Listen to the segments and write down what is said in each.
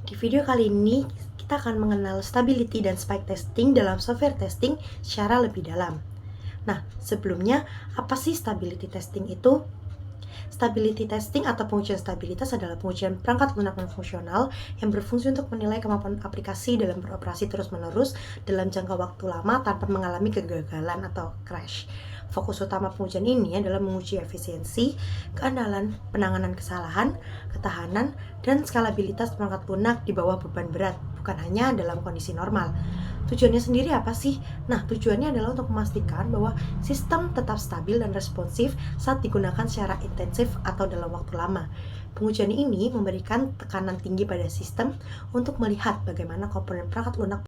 Di video kali ini, kita akan mengenal stability dan spike testing dalam software testing secara lebih dalam. Nah, sebelumnya, apa sih stability testing itu? Stability testing atau pengujian stabilitas adalah pengujian perangkat lunak non-fungsional yang berfungsi untuk menilai kemampuan aplikasi dalam beroperasi terus-menerus dalam jangka waktu lama tanpa mengalami kegagalan atau crash. Fokus utama pengujian ini adalah menguji efisiensi, keandalan, penanganan kesalahan, ketahanan, dan skalabilitas perangkat lunak di bawah beban berat, bukan hanya dalam kondisi normal. Tujuannya sendiri apa sih? Nah, tujuannya adalah untuk memastikan bahwa sistem tetap stabil dan responsif saat digunakan secara intensif atau dalam waktu lama. Pengujian ini memberikan tekanan tinggi pada sistem untuk melihat bagaimana komponen perangkat lunak.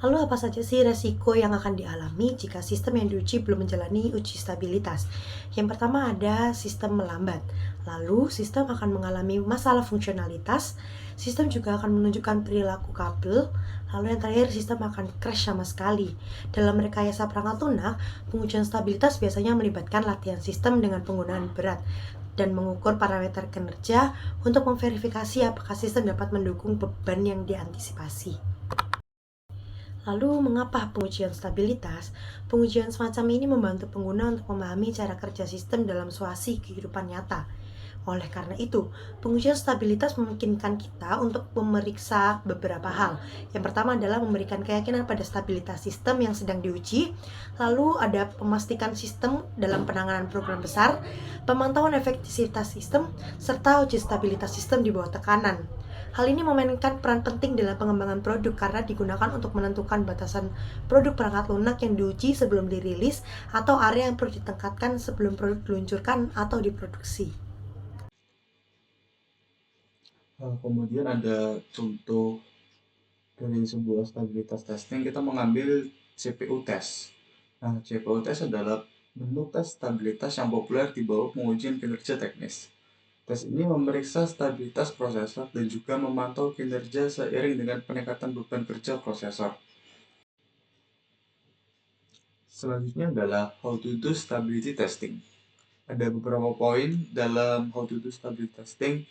Lalu apa saja sih resiko yang akan dialami jika sistem yang diuji belum menjalani uji stabilitas? Yang pertama ada sistem melambat. Lalu sistem akan mengalami masalah fungsionalitas. Sistem juga akan menunjukkan perilaku kabel. Lalu yang terakhir sistem akan crash sama sekali. Dalam rekayasa perangkat lunak, pengujian stabilitas biasanya melibatkan latihan sistem dengan penggunaan berat dan mengukur parameter kinerja untuk memverifikasi apakah sistem dapat mendukung beban yang diantisipasi. Lalu, mengapa pengujian stabilitas? Pengujian semacam ini membantu pengguna untuk memahami cara kerja sistem dalam situasi kehidupan nyata. Oleh karena itu, pengujian stabilitas memungkinkan kita untuk memeriksa beberapa hal. Yang pertama adalah memberikan keyakinan pada stabilitas sistem yang sedang diuji. Lalu ada memastikan sistem dalam penanganan program besar, pemantauan efektivitas sistem, serta uji stabilitas sistem di bawah tekanan. Hal ini memainkan peran penting dalam pengembangan produk karena digunakan untuk menentukan batasan produk perangkat lunak yang diuji sebelum dirilis atau area yang perlu ditingkatkan sebelum produk diluncurkan atau diproduksi. Kemudian ada contoh dari sebuah stabilitas testing, kita mengambil CPU test. Nah, CPU test adalah bentuk tes stabilitas yang populer di bawah pengujian kinerja teknis. Tes ini memeriksa stabilitas prosesor dan juga memantau kinerja seiring dengan peningkatan beban kerja prosesor. Selanjutnya adalah how to do stability testing. Ada beberapa poin dalam how to do stability testing.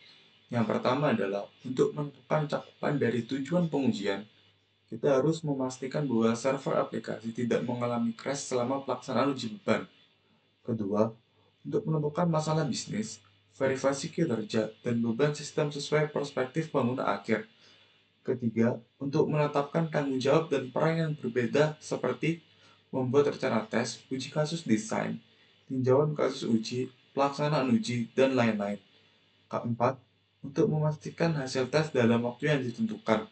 Yang pertama adalah untuk menentukan cakupan dari tujuan pengujian, kita harus memastikan bahwa server aplikasi tidak mengalami crash selama pelaksanaan uji beban. Kedua, untuk menentukan masalah bisnis, verifikasi kinerja, dan beban sistem sesuai perspektif pengguna akhir. Ketiga, untuk menetapkan tanggung jawab dan peran yang berbeda seperti membuat rencana tes, uji kasus desain, tinjauan kasus uji, pelaksanaan uji, dan lain-lain. Keempat, untuk memastikan hasil tes dalam waktu yang ditentukan.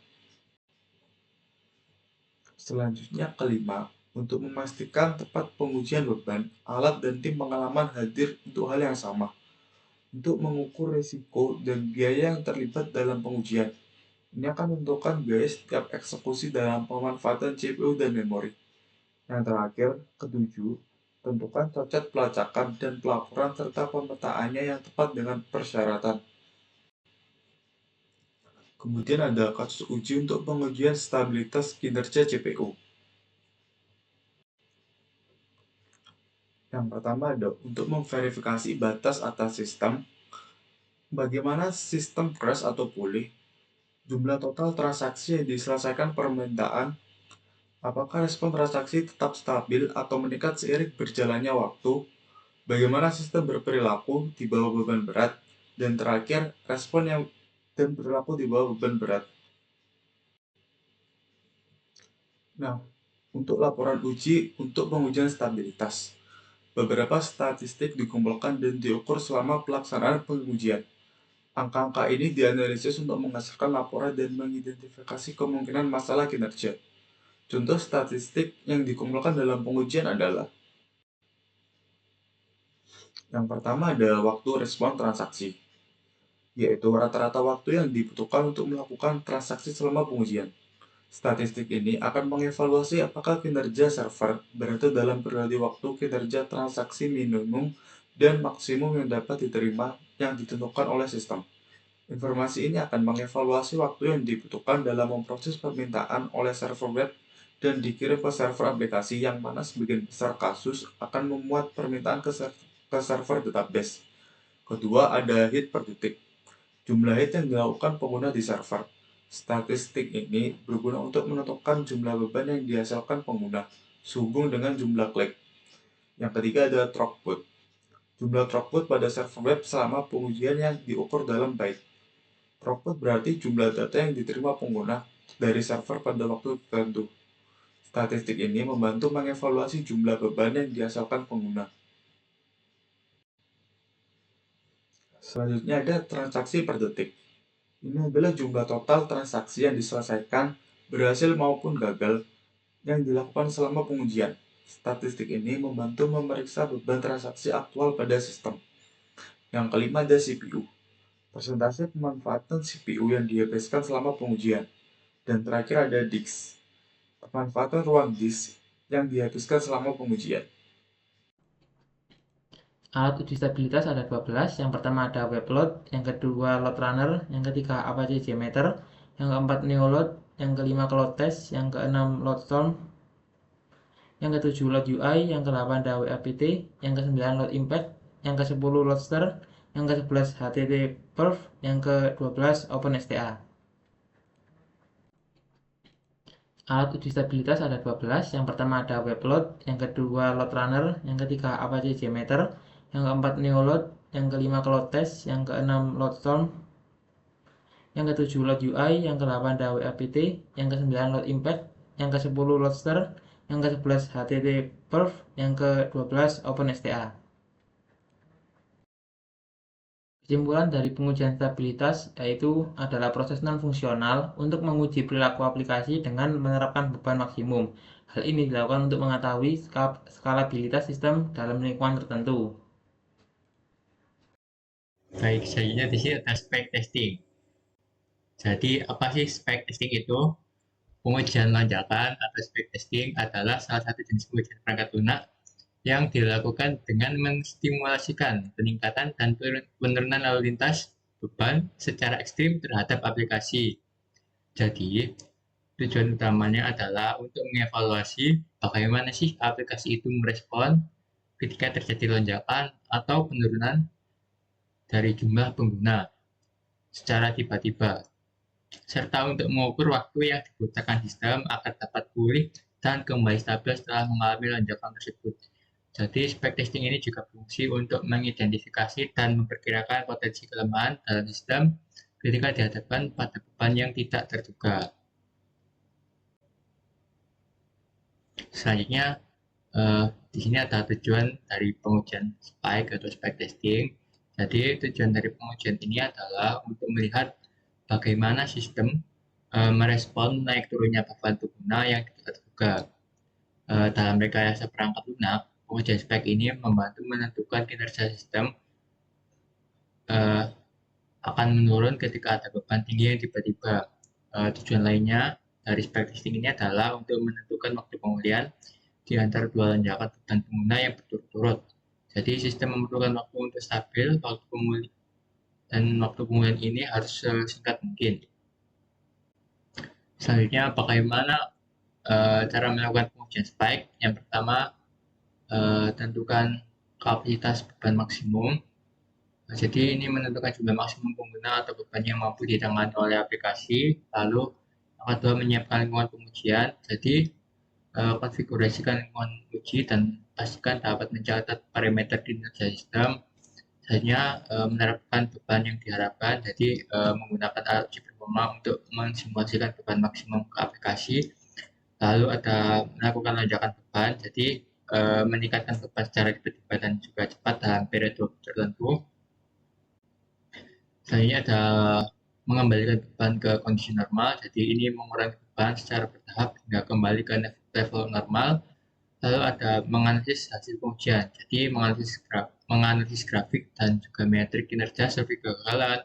Selanjutnya kelima, untuk memastikan tepat pengujian beban, alat dan tim pengalaman hadir untuk hal yang sama. Untuk mengukur risiko dan biaya yang terlibat dalam pengujian. Ini akan menentukan biaya setiap eksekusi dalam pemanfaatan CPU dan memori. Yang terakhir, ketujuh, tentukan cacat pelacakan dan pelaporan serta pemetaannya yang tepat dengan persyaratan. Kemudian ada kasus uji untuk pengujian stabilitas kinerja CPU. Yang pertama ada untuk memverifikasi batas atas sistem, bagaimana sistem crash atau pulih, jumlah total transaksi yang diselesaikan permintaan, apakah respon transaksi tetap stabil atau meningkat seiring berjalannya waktu, bagaimana sistem berperilaku di bawah beban berat, dan terakhir respon yang dan perilaku di bawah beban berat. Nah, untuk laporan uji untuk pengujian stabilitas, beberapa statistik dikumpulkan dan diukur selama pelaksanaan pengujian. Angka-angka ini dianalisis untuk menghasilkan laporan dan mengidentifikasi kemungkinan masalah kinerja. Contoh statistik yang dikumpulkan dalam pengujian adalah yang pertama ada waktu respon transaksi, yaitu rata-rata waktu yang dibutuhkan untuk melakukan transaksi selama pengujian. Statistik ini akan mengevaluasi apakah kinerja server berada dalam periode waktu kinerja transaksi minimum dan maksimum yang dapat diterima yang ditentukan oleh sistem. Informasi ini akan mengevaluasi waktu yang dibutuhkan dalam memproses permintaan oleh server web dan dikirim ke server aplikasi, yang mana sebagian besar kasus akan memuat permintaan ke server database. Kedua, ada hit per detik. jumlah hit yang dilakukan pengguna di server. Statistik ini berguna untuk menentukan jumlah beban yang dihasilkan pengguna, sehubung dengan jumlah klik. Yang ketiga adalah throughput. Jumlah throughput pada server web selama pengujian yang diukur dalam byte. Throughput berarti jumlah data yang diterima pengguna dari server pada waktu tertentu. Statistik ini membantu mengevaluasi jumlah beban yang dihasilkan pengguna. Selanjutnya ada transaksi per detik. Ini adalah jumlah total transaksi yang diselesaikan, berhasil maupun gagal, yang dilakukan selama pengujian. Statistik ini membantu memeriksa beban transaksi aktual pada sistem. Yang kelima ada CPU. Persentase pemanfaatan CPU yang dihabiskan selama pengujian. Dan terakhir ada disk. Pemanfaatan ruang disk yang dihabiskan selama pengujian. Alat uji stabilitas ada 12. Yang pertama ada webload, yang kedua load runner, yang ketiga Apache JMeter, yang keempat neoload, yang kelima cloud test, yang keenam loadstorm, yang ketujuh load UI, yang ke-8 ada WAPT, yang ke-9 load impact, yang ke-10 loadster, yang ke-11 HTT perf, yang ke-12 OpenSTA. Alat uji stabilitas ada 12. Yang pertama ada webload, yang kedua load runner, yang ketiga Apache JMeter, yang keempat neoload, yang kelima cloud test, yang keenam loadstorm, yang ketujuh load UI, yang ke-8 ada WAPT, yang ke-9 load impact, yang ke-10 loadster, yang ke-11 HTT perf, yang ke-12 OpenSTA. Kesimpulan dari pengujian stabilitas yaitu adalah proses non-fungsional untuk menguji perilaku aplikasi dengan menerapkan beban maksimum. Hal ini dilakukan untuk mengetahui skalabilitas sistem dalam lingkungan tertentu. Baik, selanjutnya di sini ada spec testing. Jadi, apa sih spec testing itu? Pengujian lonjakan atau spec testing adalah salah satu jenis pengujian perangkat lunak yang dilakukan dengan menstimulasikan peningkatan dan penurunan lalu lintas beban secara ekstrim terhadap aplikasi. Jadi, tujuan utamanya adalah untuk mengevaluasi bagaimana sih aplikasi itu merespon ketika terjadi lonjakan atau penurunan dari jumlah pengguna secara tiba-tiba, serta untuk mengukur waktu yang dibutuhkan sistem agar dapat pulih dan kembali stabil setelah mengalami lonjakan tersebut. Jadi, spec testing ini juga berfungsi untuk mengidentifikasi dan memperkirakan potensi kelemahan dalam sistem ketika dihadapkan pada beban yang tidak terduga. Selanjutnya, di sini ada tujuan dari pengujian spike atau spec testing. Jadi, tujuan dari pengujian ini adalah untuk melihat bagaimana sistem merespon naik turunnya beban pengguna yang tidak terduga. Dalam rekayasa perangkat lunak, pengujian spek ini membantu menentukan kinerja sistem akan menurun ketika ada beban tinggi yang tiba-tiba. Tujuan lainnya dari spek testing ini adalah untuk menentukan waktu pemulihan di antara dua lonjakan beban pengguna yang berturut-turut. Jadi sistem memerlukan waktu untuk stabil, dan waktu pemulihan ini harus sesingkat mungkin. Selanjutnya, bagaimana cara melakukan pengujian spike? Yang pertama, tentukan kapasitas beban maksimum. Jadi ini menentukan jumlah maksimum pengguna atau beban yang mampu ditangani oleh aplikasi. Lalu yang kedua, menyiapkan lingkungan pengujian. Jadi konfigurasikan lingkungan uji dan pastikan dapat mencatat parameter kinerja sistem. Selanjutnya menerapkan beban yang diharapkan. Jadi menggunakan alat uji performa untuk mensimulasikan beban maksimum ke aplikasi. Lalu ada melakukan lonjakan beban. Jadi meningkatkan beban secara tiba-tiba dan juga cepat dalam periode tertentu. Selanjutnya ada mengembalikan beban ke kondisi normal. Jadi ini mengurangi beban secara bertahap hingga kembali ke level normal. Lalu ada menganalisis hasil pengujian. Jadi menganalisis grafik dan juga metrik kinerja seperti kegagalan,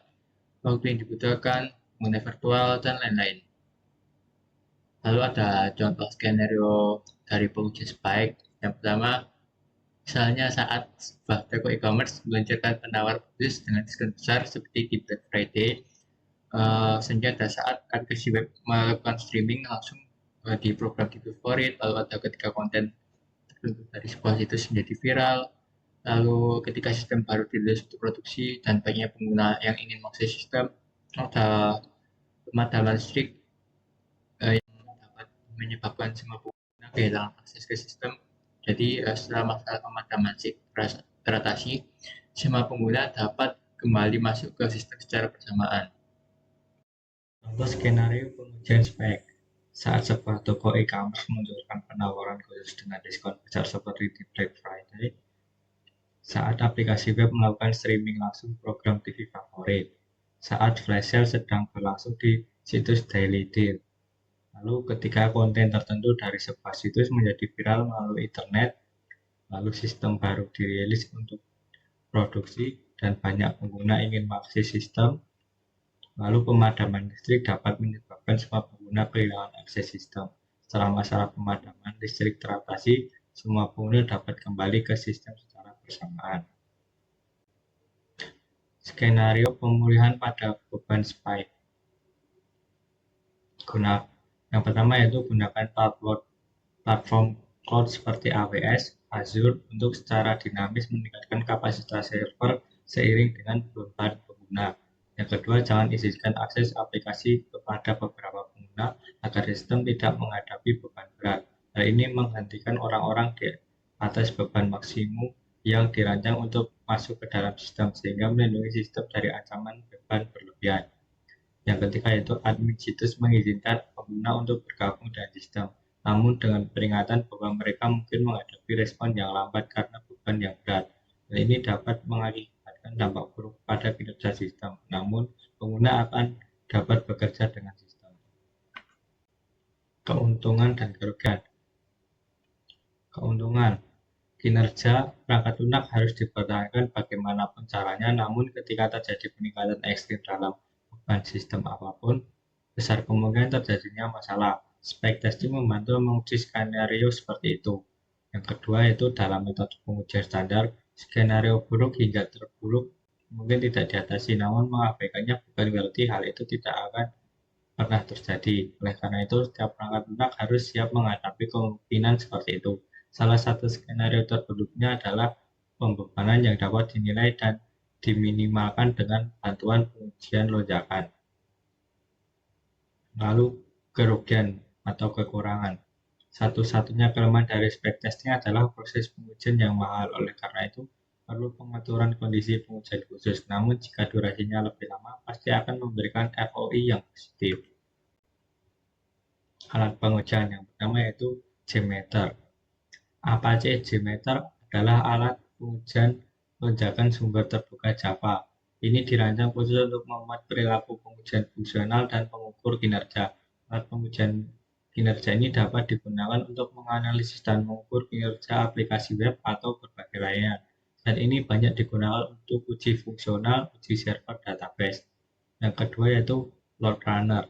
waktu yang dibutuhkan, mengenai virtual, dan lain-lain. Lalu ada contoh skenario dari pengujian spike. Yang pertama, misalnya saat sebuah toko e-commerce meluncurkan penawar khusus dengan diskon besar seperti di Black Friday, sehingga pada saat aplikasi web melakukan streaming langsung di program di favorit, lalu ada ketika konten tertentu dari sebuah situs menjadi viral, Lalu ketika sistem baru dirilis untuk produksi dan banyak pengguna yang ingin mengakses sistem, ada pemadaman listrik yang dapat menyebabkan semua pengguna kehilangan akses ke sistem. Jadi setelah masalah pemadaman listrik teratasi, semua pengguna dapat kembali masuk ke sistem secara bersamaan. Contoh skenario pengujian spek. Saat sebuah toko e-commerce meluncurkan penawaran khusus dengan diskon besar seperti di Black Friday, saat aplikasi web melakukan streaming langsung program TV favorit, saat flash sale sedang berlangsung di situs Daily Deal. Lalu ketika konten tertentu dari sebuah situs menjadi viral melalui internet, lalu sistem baru dirilis untuk produksi dan banyak pengguna ingin mengakses sistem, lalu pemadaman listrik dapat menyebabkan semua pengguna kehilangan akses sistem. Setelah masalah pemadaman listrik teratasi, semua pengguna dapat kembali ke sistem secara bersamaan. Skenario pemulihan pada beban spike. Yang pertama yaitu gunakan platform cloud seperti AWS, Azure untuk secara dinamis meningkatkan kapasitas server seiring dengan beban pengguna. Yang kedua, jangan izinkan akses aplikasi kepada beberapa pengguna agar sistem tidak menghadapi beban berat. Hal ini menghentikan orang-orang di atas beban maksimum yang dirancang untuk masuk ke dalam sistem, sehingga melindungi sistem dari ancaman beban berlebihan. Yang ketiga yaitu admin situs mengizinkan pengguna untuk bergabung dengan sistem, namun dengan peringatan bahwa mereka mungkin menghadapi respon yang lambat karena beban yang berat. Hal ini dapat mengakibatkan dampak buruk pada kinerja sistem, namun pengguna akan dapat bekerja dengan sistem. Keuntungan dan kerugian. Keuntungan. Kinerja perangkat lunak harus dipertahankan bagaimanapun caranya, namun ketika terjadi peningkatan ekstrim dalam beban sistem apapun, besar kemungkinan terjadinya masalah. Spek testing membantu menguji skenario seperti itu. Yang kedua yaitu dalam metode pengujian standar, skenario buruk hingga terburuk mungkin tidak diatasi, namun mengabaikannya bukan berarti hal itu tidak akan pernah terjadi. Oleh karena itu, setiap perangkat lunak harus siap menghadapi kemungkinan seperti itu. Salah satu skenario terburuknya adalah pembebanan yang dapat dinilai dan diminimalkan dengan bantuan pengujian lonjakan. Lalu kerugian atau kekurangan. Satu-satunya kelemahan dari spek testing adalah proses pengujian yang mahal. Oleh karena itu, perlu pengaturan kondisi pengujian khusus. Namun jika durasinya lebih lama, pasti akan memberikan ROI yang positif. Alat pengujian yang pertama yaitu Gmeter. Apache Gmeter adalah alat pengujian lonjakan sumber terbuka Java. Ini dirancang khusus untuk memuat perilaku pengujian fungsional dan pengukur kinerja. Alat pengujian kinerja ini dapat digunakan untuk menganalisis dan mengukur kinerja aplikasi web atau berbagai layanan. Dan ini banyak digunakan untuk uji fungsional, uji server database. Yang kedua yaitu Load Runner.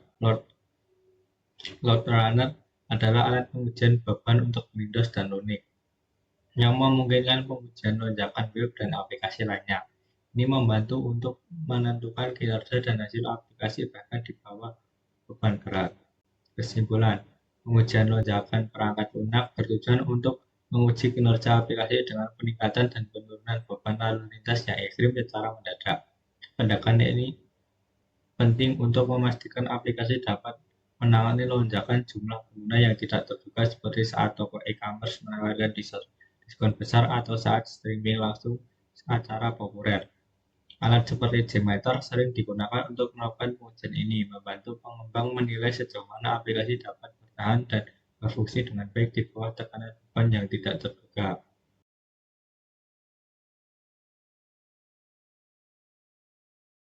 Load Runner adalah alat pengujian beban untuk Windows dan Linux yang memungkinkan pengujian lonjakan web dan aplikasi lainnya. Ini membantu untuk menentukan kinerja dan hasil aplikasi bahkan di bawah beban berat. Kesimpulan, pengujian lonjakan perangkat lunak bertujuan untuk menguji kinerja aplikasi dengan peningkatan dan penurunan beban lalu lintas yang ekstrim secara mendadak. Pendekatan ini penting untuk memastikan aplikasi dapat menangani lonjakan jumlah pengguna yang tidak terduga seperti saat toko e-commerce menawarkan diskon besar atau saat streaming langsung acara populer. Alat seperti Gmeter sering digunakan untuk melakukan pengujian ini, membantu pengembang menilai sejauh mana aplikasi dapat bertahan dan berfungsi dengan baik di bawah tekanan beban yang tidak terduga.